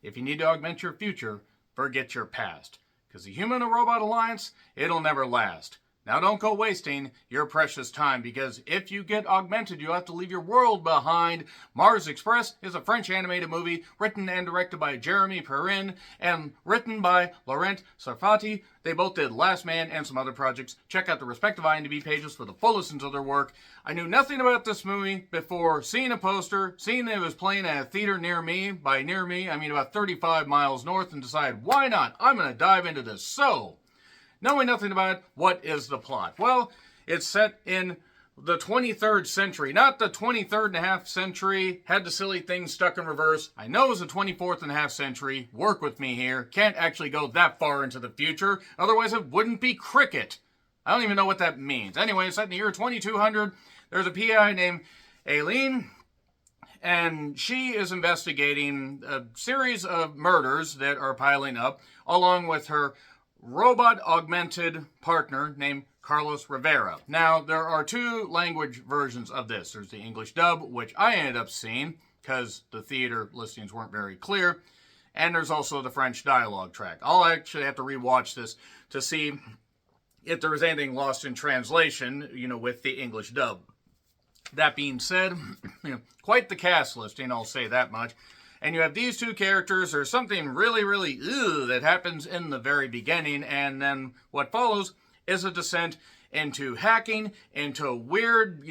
if you need to augment your future, forget your past. Because the human and robot alliance, it'll never last. Now don't go wasting your precious time, because if you get augmented, you have to leave your world behind. Mars Express is a French animated movie written and directed by Jeremy Perrin and written by Laurent Sarfati. They both did Last Man and some other projects. Check out the respective IMDb pages for the full listens of their work. I knew nothing about this movie before seeing a poster, seeing that it was playing at a theater near me. By near me, I mean about 35 miles north, and decided, why not? I'm going to dive into this. So, knowing nothing about it, what is the plot? Well, it's set in the 23rd century, not the 23rd and a half century. Had the silly thing stuck in reverse. I know it's the 24th and a half century. Work with me here. Can't actually go that far into the future. Otherwise, it wouldn't be cricket. I don't even know what that means. Anyway, it's set in the year 2200. There's a PI named Aileen, and she is investigating a series of murders that are piling up, along with her robot-augmented partner named Carlos Rivera. Now, there are two language versions of this. There's the English dub, which I ended up seeing because the theater listings weren't very clear, and there's also the French dialogue track. I'll actually have to rewatch this to see if there was anything lost in translation, with the English dub. That being said, quite the cast listing, I'll say that much. And you have these two characters. There's something really, really that happens in the very beginning, and then what follows is a descent into hacking, into weird,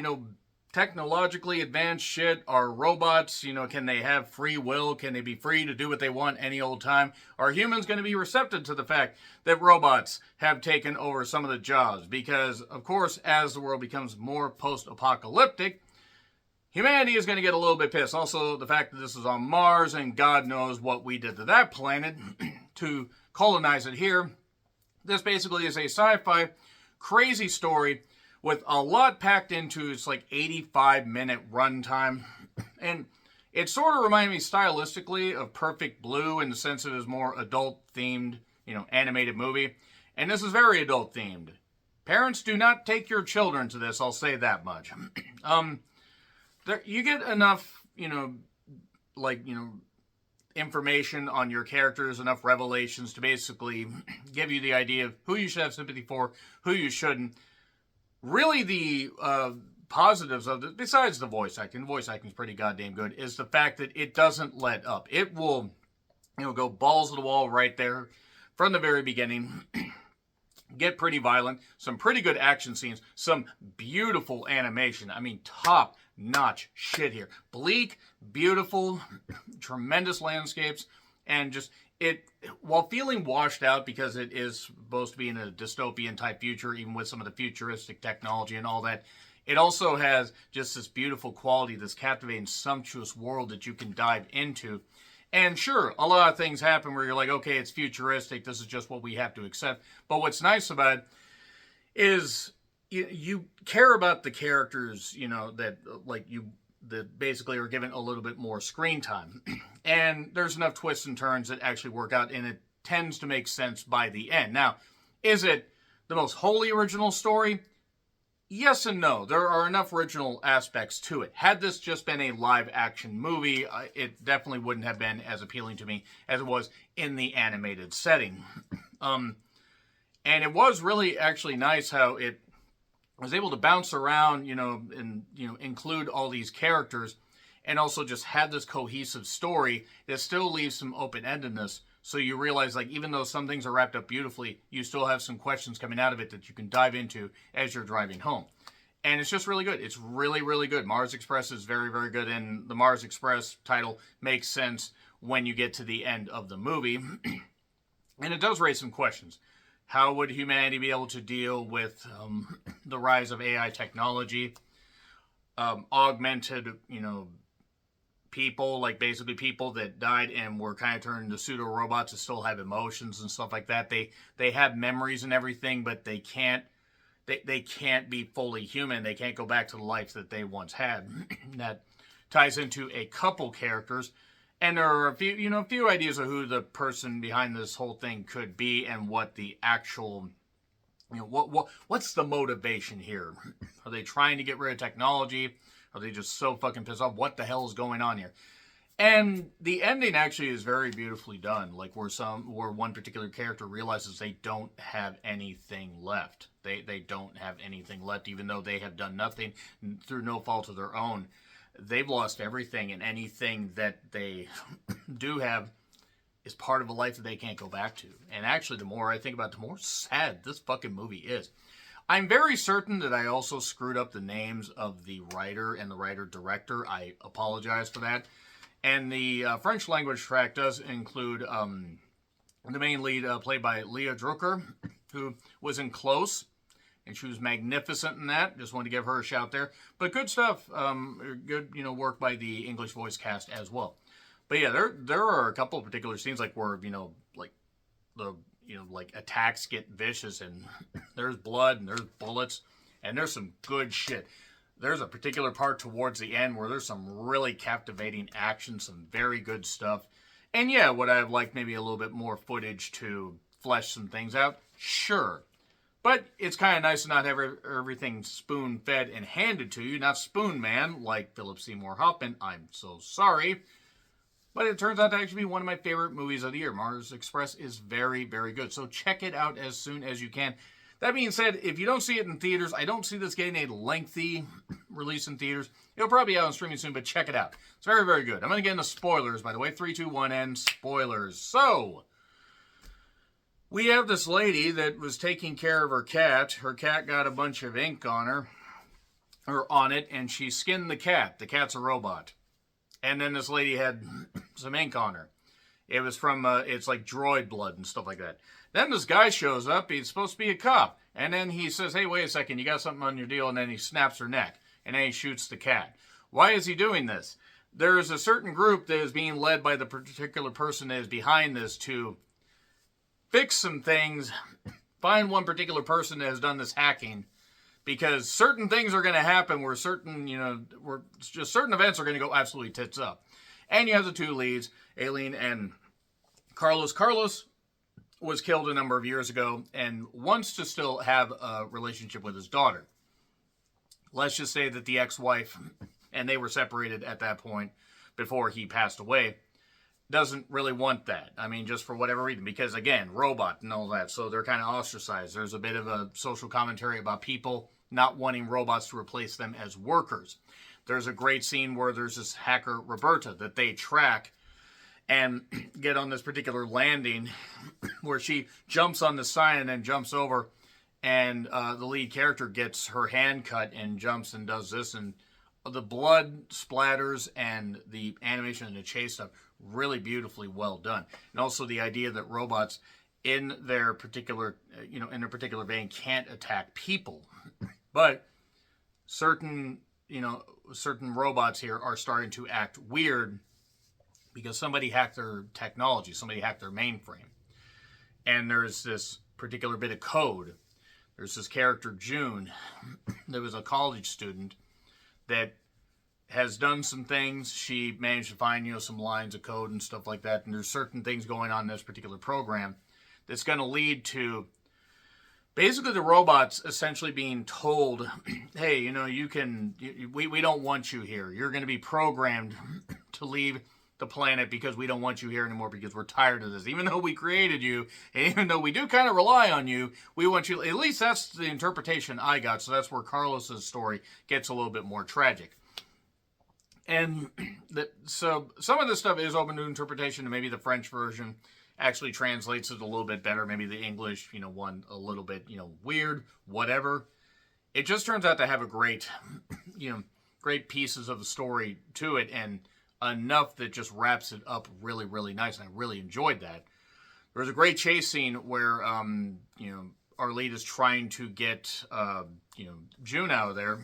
technologically advanced shit. Are robots, can they have free will? Can they be free to do what they want any old time? Are humans going to be receptive to the fact that robots have taken over some of the jobs? Because, of course, as the world becomes more post-apocalyptic, humanity is going to get a little bit pissed. Also, the fact that this is on Mars, and God knows what we did to that planet to colonize it here. This basically is a sci-fi crazy story with a lot packed into its 85-minute runtime. And it sort of reminded me stylistically of Perfect Blue in the sense it is more adult-themed, animated movie. And this is very adult-themed. Parents, do not take your children to this, I'll say that much. You get enough, information on your characters, enough revelations to basically give you the idea of who you should have sympathy for, who you shouldn't. Really, the positives of it, besides the voice acting is pretty goddamn good, is the fact that it doesn't let up. It will, go balls to the wall right there from the very beginning. Get pretty violent, some pretty good action scenes, some beautiful animation. I mean, top-notch shit here. Bleak, beautiful, tremendous landscapes, and just while feeling washed out because it is supposed to be in a dystopian type future, even with some of the futuristic technology and all that, it also has just this beautiful quality, this captivating, sumptuous world that you can dive into. And sure, a lot of things happen where you're like, okay, it's futuristic, this is just what we have to accept. But what's nice about it is you care about the characters, that basically are given a little bit more screen time. And there's enough twists and turns that actually work out, and it tends to make sense by the end. Now, is it the most wholly original story? Yes and no. There are enough original aspects to it. Had this just been a live-action movie, it definitely wouldn't have been as appealing to me as it was in the animated setting. And it was really actually nice how it was able to bounce around, and include all these characters, and also just had this cohesive story that still leaves some open-endedness. So you realize, even though some things are wrapped up beautifully, you still have some questions coming out of it that you can dive into as you're driving home. And it's just really good. It's really, really good. Mars Express is very, very good, and the Mars Express title makes sense when you get to the end of the movie. And it does raise some questions. How would humanity be able to deal with the rise of AI technology, augmented, people, basically people that died and were kind of turned into pseudo-robots that still have emotions and stuff like that. They have memories and everything, but they can't be fully human. They can't go back to the life that they once had. That ties into a couple characters. And there are a few ideas of who the person behind this whole thing could be and what the actual, what's the motivation here? Are they trying to get rid of technology? Are they just so fucking pissed off? What the hell is going on here? And the ending actually is very beautifully done. Like where one particular character realizes they don't have anything left. They don't have anything left, even though they have done nothing through no fault of their own. They've lost everything, and anything that they do have is part of a life that they can't go back to. And actually, the more I think about it, the more sad this fucking movie is. I'm very certain that I also screwed up the names of the writer and the writer-director. I apologize for that. And the French language track does include the main lead played by Leah Drucker, who was in Close, and she was magnificent in that. Just wanted to give her a shout there. But good stuff, good work by the English voice cast as well. But yeah, there are a couple of particular scenes like where like attacks get vicious and there's blood and there's bullets and there's some good shit. There's a particular part towards the end where there's some really captivating action, some very good stuff. And yeah, would I have liked maybe a little bit more footage to flesh some things out? Sure. But it's kind of nice to not have everything spoon-fed and handed to you, not Spoon Man, like Philip Seymour Hoffman. I'm so sorry. But it turns out to actually be one of my favorite movies of the year. Mars Express is very, very good. So check it out as soon as you can. That being said, if you don't see it in theaters, I don't see this getting a lengthy release in theaters. It'll probably be out on streaming soon, but check it out. It's very, very good. I'm going to get into spoilers, by the way. 3, 2, 1, and spoilers. So, we have this lady that was taking care of her cat. Her cat got a bunch of ink on her, or on it, and she skinned the cat. The cat's a robot. And then this lady had some ink on her. It was from, it's like droid blood and stuff like that. Then this guy shows up. He's supposed to be a cop. And then he says, hey, wait a second. You got something on your deal. And then he snaps her neck. And then he shoots the cat. Why is he doing this? There is a certain group that is being led by the particular person that is behind this to fix some things. Find one particular person that has done this hacking. Because certain things are going to happen where certain events are going to go absolutely tits up. And you have the two leads, Aileen and Carlos. Carlos was killed a number of years ago and wants to still have a relationship with his daughter. Let's just say that the ex-wife, and they were separated at that point before he passed away, doesn't really want that. I mean, just for whatever reason. Because, again, robot and all that. So they're kind of ostracized. There's a bit of a social commentary about people not wanting robots to replace them as workers. There's a great scene where there's this hacker, Roberta, that they track and get on this particular landing where she jumps on the sign and then jumps over. And the lead character gets her hand cut and jumps and does this. And the blood splatters and the animation and the chase stuff really beautifully well done. And also the idea that robots in their particular, vein can't attack people. But certain robots here are starting to act weird because somebody hacked their technology, somebody hacked their mainframe. And there's this particular bit of code. There's this character, June, that was a college student that has done some things. She managed to find, some lines of code and stuff like that. And there's certain things going on in this particular program that's going to lead to basically the robots essentially being told, hey, we don't want you here. You're going to be programmed to leave the planet because we don't want you here anymore because we're tired of this. Even though we created you, and even though we do kind of rely on you, we want you, at least that's the interpretation I got. So that's where Carlos's story gets a little bit more tragic. And so some of this stuff is open to interpretation, and maybe the French version actually translates it a little bit better. Maybe the English, one a little bit, weird, whatever. It just turns out to have a great, great pieces of the story to it, and enough that just wraps it up really, really nice. And I really enjoyed that. There was a great chase scene where, our lead is trying to get, June out of there.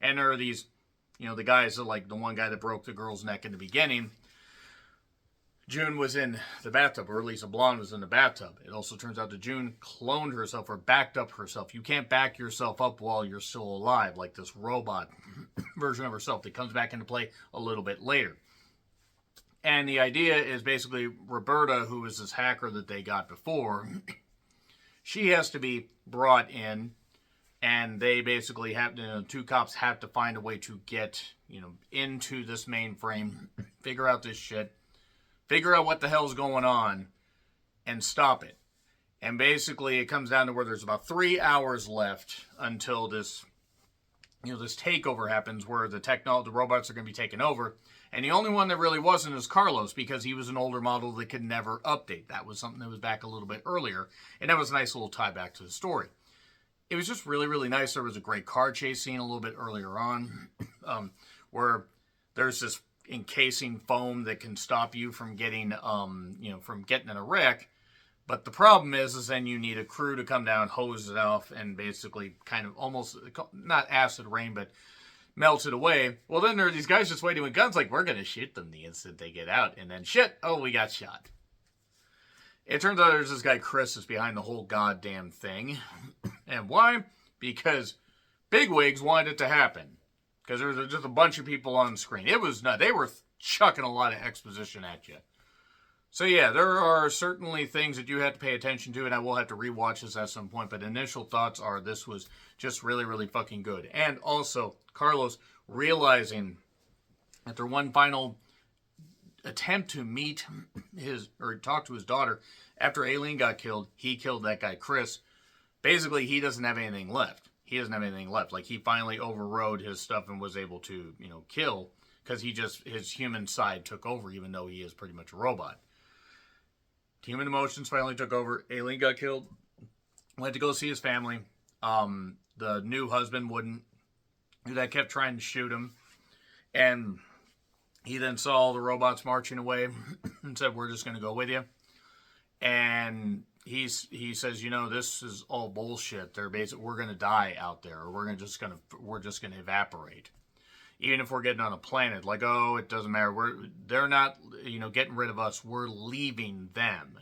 And there are these, the guys that, like the one guy that broke the girl's neck in the beginning. June was in the bathtub, or at least a blonde was in the bathtub. It also turns out that June cloned herself or backed up herself. You can't back yourself up while you're still alive, like this robot version of herself that comes back into play a little bit later. And the idea is basically Roberta, who is this hacker that they got before, she has to be brought in, and they basically have to, two cops have to find a way to get into this mainframe, figure out this shit, figure out what the hell's going on, and stop it. And basically, it comes down to where there's about 3 hours left until this, this takeover happens, where the robots are going to be taken over. And the only one that really wasn't is Carlos, because he was an older model that could never update. That was something that was back a little bit earlier, and that was a nice little tie back to the story. It was just really, really nice. There was a great car chase scene a little bit earlier on, where there's this encasing foam that can stop you from getting, from getting in a wreck. But the problem is then you need a crew to come down, hose it off, and basically kind of almost, not acid rain, but melt it away. Well, then there are these guys just waiting with guns like, we're going to shoot them the instant they get out. And then shit, oh, we got shot. It turns out there's this guy, Chris, is behind the whole goddamn thing. And why? Because bigwigs wanted it to happen. Because there was just a bunch of people on screen. It was nuts. They were chucking a lot of exposition at you. So yeah, there are certainly things that you have to pay attention to, and I will have to rewatch this at some point, but initial thoughts are this was just really, really fucking good. And also, Carlos realizing after one final attempt to meet talk to his daughter, after Aileen got killed, he killed that guy, Chris. Basically, he doesn't have anything left. Like, he finally overrode his stuff and was able to, kill, because his human side took over, even though he is pretty much a robot. Human emotions finally took over. Aileen got killed. Went to go see his family. The new husband wouldn't. That kept trying to shoot him. And he then saw all the robots marching away and said, we're just going to go with you. And he says, this is all bullshit. We're going to die out there. Or we're just going to evaporate. Even if we're getting on a planet, like, oh, it doesn't matter. They're not, getting rid of us. We're leaving them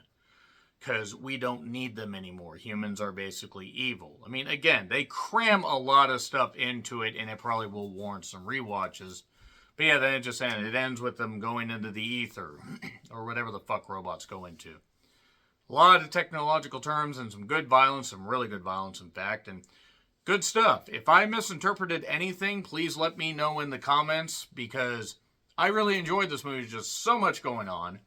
because we don't need them anymore. Humans are basically evil. I mean, again, they cram a lot of stuff into it, and it probably will warrant some rewatches. But yeah, then it just ends. It ends with them going into the ether or whatever the fuck robots go into. A lot of technological terms and some good violence, some really good violence, in fact, and good stuff. If I misinterpreted anything, please let me know in the comments, because I really enjoyed this movie. There's just so much going on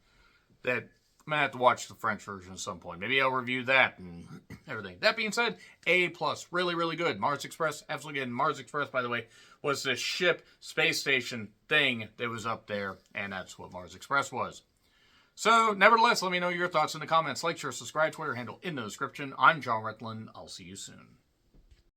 that I'm going to have to watch the French version at some point. Maybe I'll review that and everything. That being said, A+. Really, really good. Mars Express, absolutely good. Mars Express, by the way, was the ship, space station thing that was up there, and that's what Mars Express was. So, nevertheless, let me know your thoughts in the comments. Like, share, subscribe, Twitter handle in the description. I'm John Retlin. I'll see you soon.